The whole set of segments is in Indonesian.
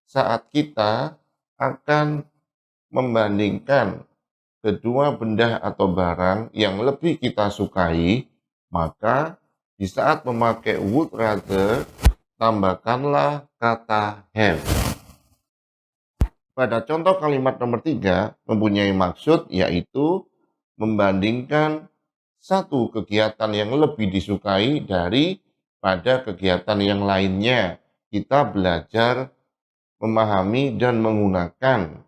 saat kita akan membandingkan kedua benda atau barang yang lebih kita sukai, maka di saat memakai would rather, tambahkanlah kata have. Pada contoh kalimat nomor 3 mempunyai maksud yaitu membandingkan satu kegiatan yang lebih disukai daripada kegiatan yang lainnya. Kita belajar memahami dan menggunakan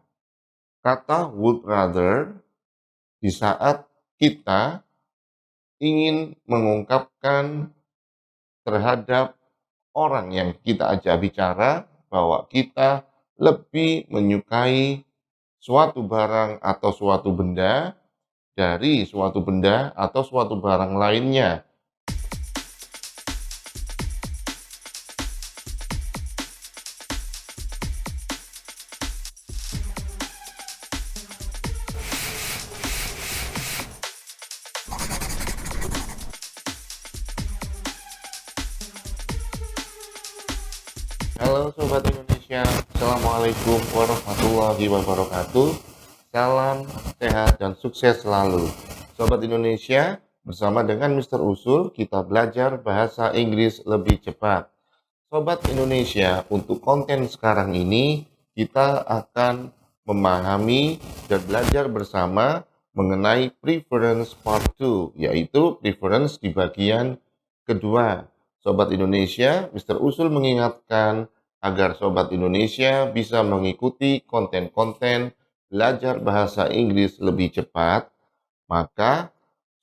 kata would rather di saat kita ingin mengungkapkan terhadap orang yang kita ajak bicara bahwa kita lebih menyukai suatu barang atau suatu benda dari suatu benda atau suatu barang lainnya. Halo Sobat Indonesia, Assalamualaikum warahmatullahi wabarakatuh. Salam sehat dan sukses selalu. Sobat Indonesia, bersama dengan Mr. Usul, kita belajar bahasa Inggris lebih cepat. Sobat Indonesia, untuk konten sekarang ini, kita akan memahami dan belajar bersama mengenai preference part 2, yaitu preference di bagian kedua. Sobat Indonesia, Mr. Usul mengingatkan agar Sobat Indonesia bisa mengikuti konten-konten belajar bahasa Inggris lebih cepat, maka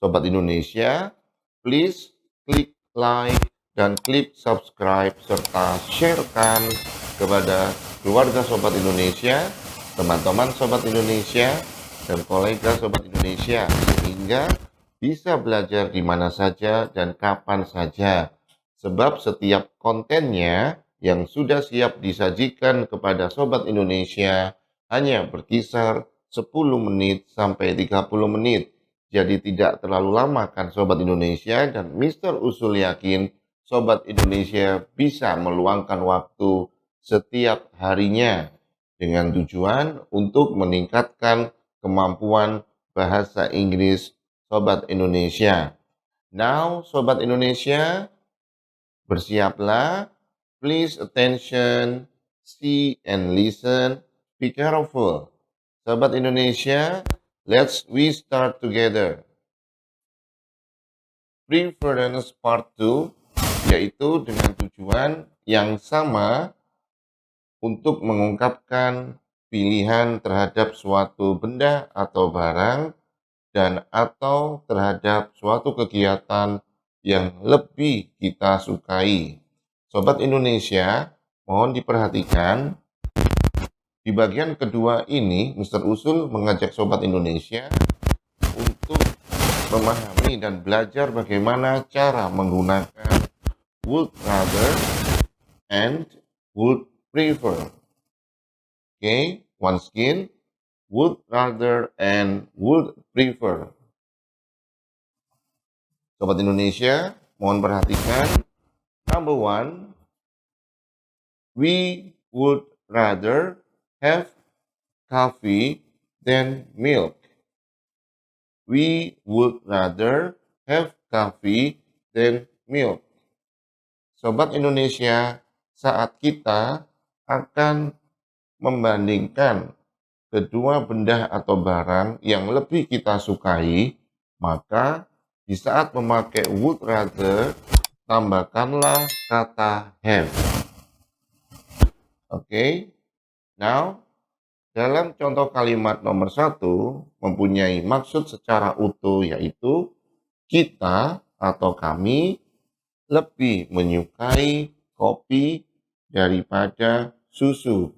Sobat Indonesia, please klik like dan klik subscribe serta sharekan kepada keluarga Sobat Indonesia, teman-teman Sobat Indonesia, dan kolega Sobat Indonesia sehingga bisa belajar di mana saja dan kapan saja. Sebab setiap kontennya yang sudah siap disajikan kepada Sobat Indonesia hanya berkisar 10 menit sampai 30 menit. Jadi tidak terlalu lama kan Sobat Indonesia, dan Mr. Usul yakin Sobat Indonesia bisa meluangkan waktu setiap harinya dengan tujuan untuk meningkatkan kemampuan bahasa Inggris Sobat Indonesia. Now, Sobat Indonesia, bersiaplah, please attention, see and listen, be careful. Sobat Indonesia, we start together. Preference part 2, yaitu dengan tujuan yang sama untuk mengungkapkan pilihan terhadap suatu benda atau barang dan atau terhadap suatu kegiatan yang lebih kita sukai. Sobat Indonesia, mohon diperhatikan, di bagian kedua ini Mr. Usul mengajak Sobat Indonesia untuk memahami dan belajar bagaimana cara menggunakan would rather and would prefer. Okay, once again, would rather and would prefer. Sobat Indonesia, mohon perhatikan. Number 1, we would rather have coffee than milk. We would rather have coffee than milk. Sobat Indonesia, saat kita akan membandingkan kedua benda atau barang yang lebih kita sukai, maka di saat memakai would rather, tambahkanlah kata have. Oke, now dalam contoh kalimat nomor 1 mempunyai maksud secara utuh yaitu kita atau kami lebih menyukai kopi daripada susu.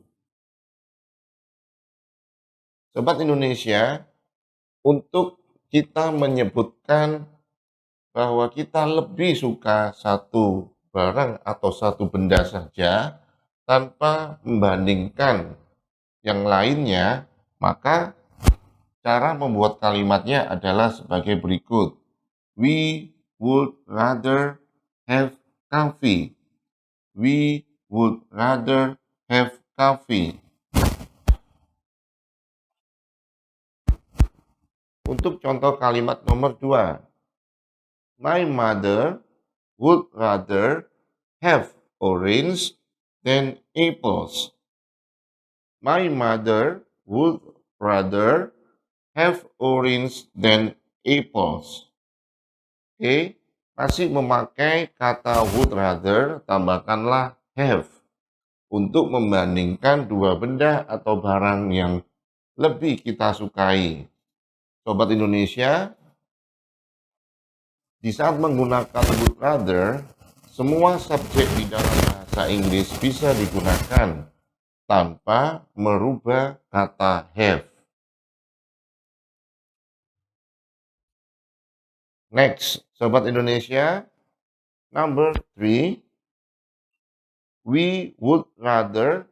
Sobat Indonesia, untuk kita menyebutkan bahwa kita lebih suka satu barang atau satu benda saja tanpa membandingkan yang lainnya, maka cara membuat kalimatnya adalah sebagai berikut. We would rather have coffee. We would rather have coffee. Untuk contoh kalimat nomor 2. My mother would rather have orange than apples. My mother would rather have orange than apples. Oke, masih memakai kata would rather, tambahkanlah have untuk membandingkan dua benda atau barang yang lebih kita sukai. Sobat Indonesia, di saat menggunakan would rather, semua subjek di dalam bahasa Inggris bisa digunakan tanpa merubah kata have. Next, Sobat Indonesia, number 3, we would rather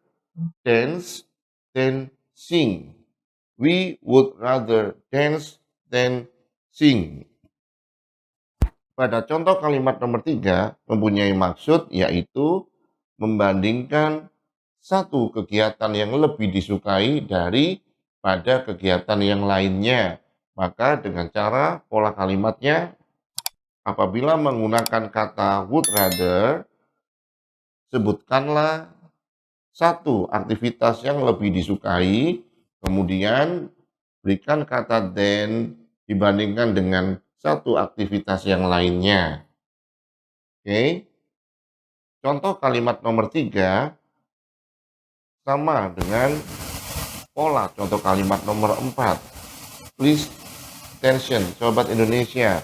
dance than sing. We would rather dance than sing. Pada contoh kalimat nomor 3 mempunyai maksud yaitu membandingkan satu kegiatan yang lebih disukai daripada kegiatan yang lainnya. Maka dengan cara pola kalimatnya, apabila menggunakan kata would rather, sebutkanlah satu aktivitas yang lebih disukai, kemudian berikan kata than dibandingkan dengan satu aktivitas yang lainnya. Oke. Contoh kalimat nomor 3 sama dengan pola contoh kalimat nomor 4. Please attention, Sobat Indonesia.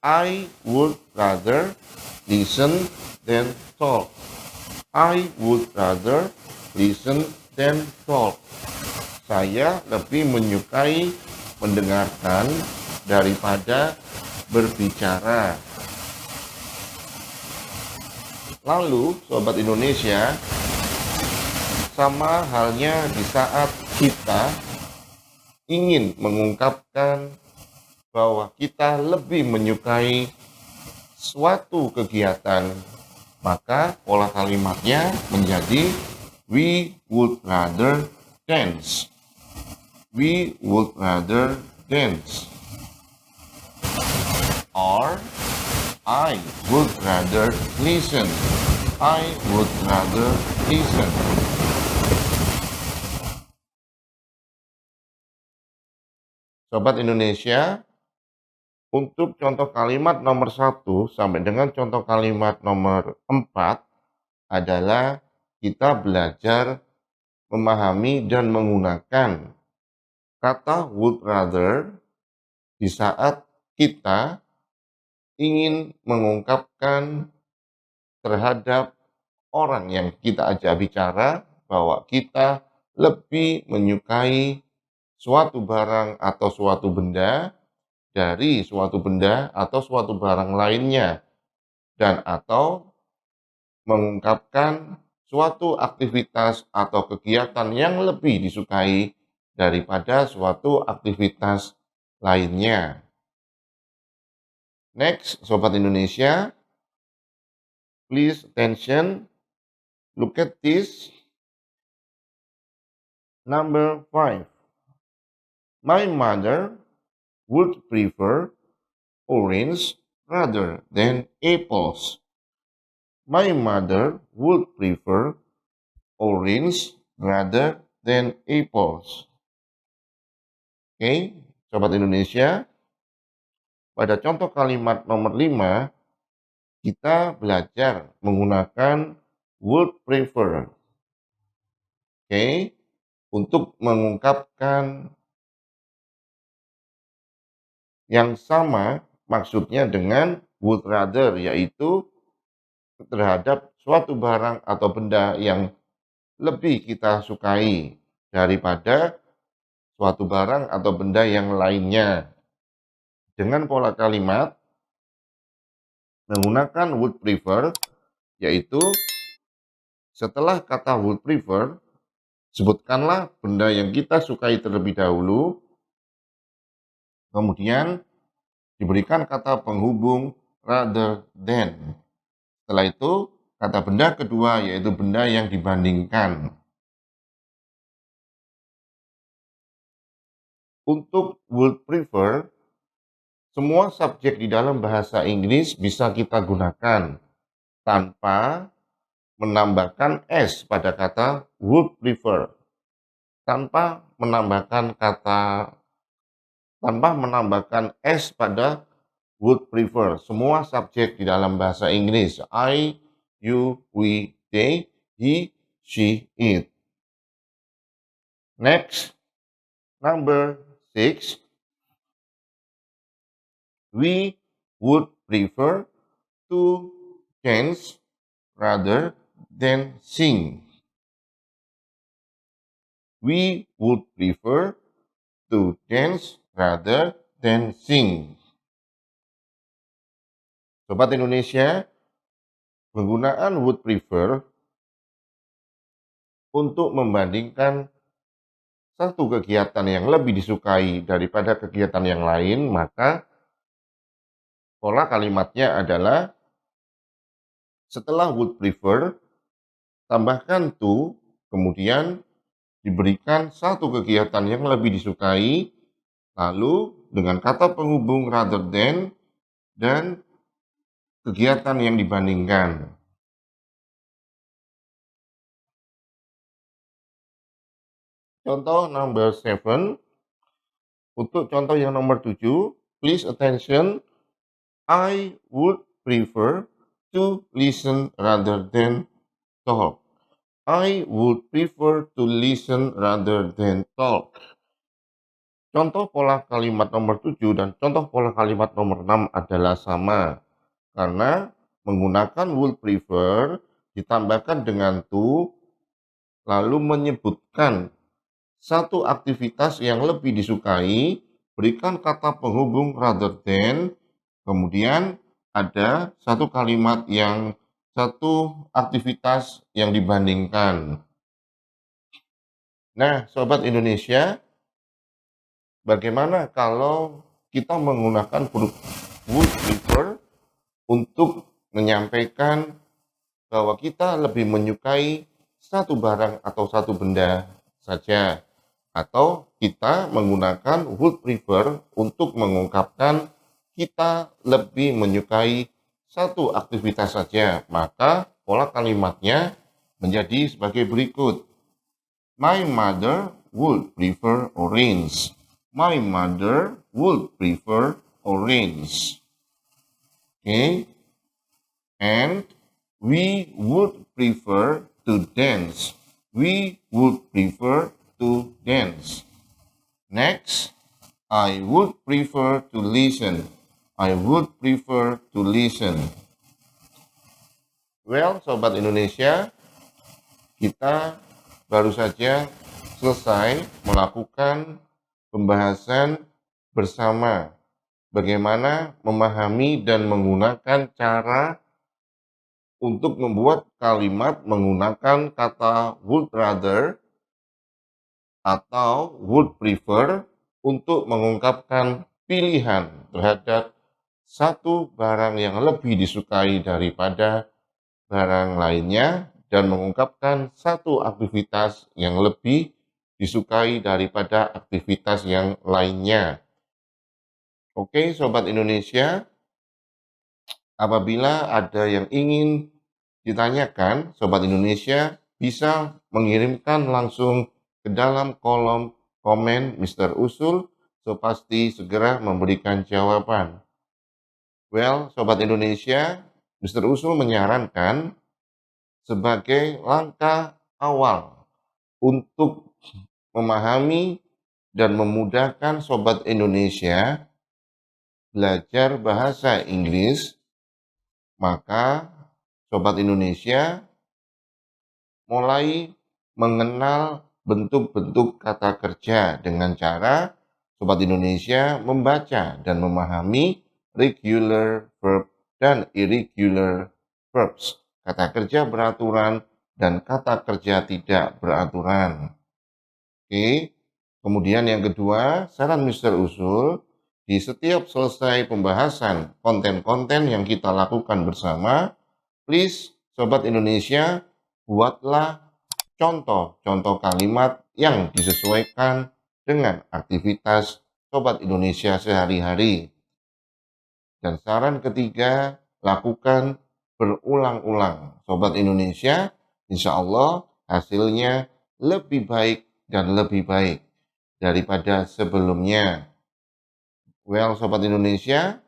I would rather listen than talk. I would rather listen than talk. Saya lebih menyukai mendengarkan daripada berbicara. Lalu, Sobat Indonesia, sama halnya di saat kita ingin mengungkapkan bahwa kita lebih menyukai suatu kegiatan, maka pola kalimatnya menjadi we would rather dance. We would rather dance. Or I would rather listen. I would rather listen. Sobat Indonesia, untuk contoh kalimat nomor 1 sampai dengan contoh kalimat nomor 4 adalah kita belajar memahami dan menggunakan kata would rather di saat kita ingin mengungkapkan terhadap orang yang kita ajak bicara bahwa kita lebih menyukai suatu barang atau suatu benda dari suatu benda atau suatu barang lainnya, dan atau mengungkapkan suatu aktivitas atau kegiatan yang lebih disukai daripada suatu aktivitas lainnya. Next, Sobat Indonesia, please attention, look at this. Number 5. My mother would prefer orange rather than apples. My mother would prefer orange rather than apples. Oke, Sobat Indonesia, pada contoh kalimat nomor 5, kita belajar menggunakan would prefer. Oke, untuk mengungkapkan yang sama maksudnya dengan would rather, yaitu terhadap suatu barang atau benda yang lebih kita sukai daripada suatu barang atau benda yang lainnya. Dengan pola kalimat menggunakan would prefer, yaitu setelah kata would prefer, sebutkanlah benda yang kita sukai terlebih dahulu, kemudian diberikan kata penghubung rather than. Setelah itu, kata benda kedua yaitu benda yang dibandingkan. Untuk would prefer, semua subjek di dalam bahasa Inggris bisa kita gunakan tanpa menambahkan s pada kata would prefer, tanpa menambahkan s pada would prefer. Semua subjek di dalam bahasa Inggris, I, you, we, they, he, she, it. Next, number 6, we would prefer to dance rather than sing. We would prefer to dance rather than sing. Sobat Indonesia, penggunaan would prefer untuk membandingkan satu kegiatan yang lebih disukai daripada kegiatan yang lain, maka pola kalimatnya adalah setelah would prefer, tambahkan to, kemudian diberikan satu kegiatan yang lebih disukai, lalu dengan kata penghubung rather than, dan kegiatan yang dibandingkan. Contoh number 7, untuk contoh yang nomor 7, please attention, I would prefer to listen rather than talk. I would prefer to listen rather than talk. Contoh pola kalimat nomor 7 dan contoh pola kalimat nomor 6 adalah sama, karena menggunakan would prefer ditambahkan dengan to, lalu menyebutkan satu aktivitas yang lebih disukai, berikan kata penghubung rather than, kemudian ada satu kalimat yang satu aktivitas yang dibandingkan. Nah, Sobat Indonesia, bagaimana kalau kita menggunakan would prefer untuk menyampaikan bahwa kita lebih menyukai satu barang atau satu benda saja, atau kita menggunakan would prefer untuk mengungkapkan kita lebih menyukai satu aktivitas saja, maka pola kalimatnya menjadi sebagai berikut. My mother would prefer orange. My mother would prefer orange. Okay? And we would prefer to dance. We would prefer to dance. Next, I would prefer to listen. I would prefer to listen. Well, Sobat Indonesia, kita baru saja selesai melakukan pembahasan bersama bagaimana memahami dan menggunakan cara untuk membuat kalimat menggunakan kata would rather atau would prefer untuk mengungkapkan pilihan terhadap satu barang yang lebih disukai daripada barang lainnya dan mengungkapkan satu aktivitas yang lebih disukai daripada aktivitas yang lainnya. Oke, Sobat Indonesia, apabila ada yang ingin ditanyakan, Sobat Indonesia bisa mengirimkan langsung ke dalam kolom komen Mr. Usul, so pasti segera memberikan jawaban. Well, Sobat Indonesia, Mr. Usul menyarankan sebagai langkah awal untuk memahami dan memudahkan Sobat Indonesia belajar bahasa Inggris, maka Sobat Indonesia mulai mengenal bentuk-bentuk kata kerja dengan cara Sobat Indonesia membaca dan memahami regular verb dan irregular verbs, kata kerja beraturan dan kata kerja tidak beraturan. Oke, kemudian yang kedua, saran Mr. Usul, di setiap selesai pembahasan konten-konten yang kita lakukan bersama, please Sobat Indonesia, buatlah contoh-contoh kalimat yang disesuaikan dengan aktivitas Sobat Indonesia sehari-hari. Dan saran ketiga, lakukan berulang-ulang. Sobat Indonesia, insya Allah hasilnya lebih baik dan lebih baik daripada sebelumnya. Well, Sobat Indonesia,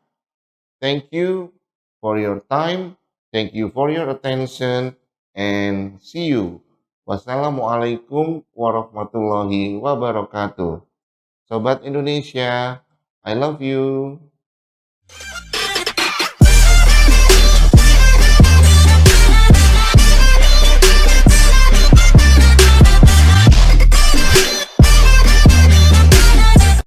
thank you for your time, thank you for your attention, and see you. Wassalamualaikum warahmatullahi wabarakatuh. Sobat Indonesia, I love you.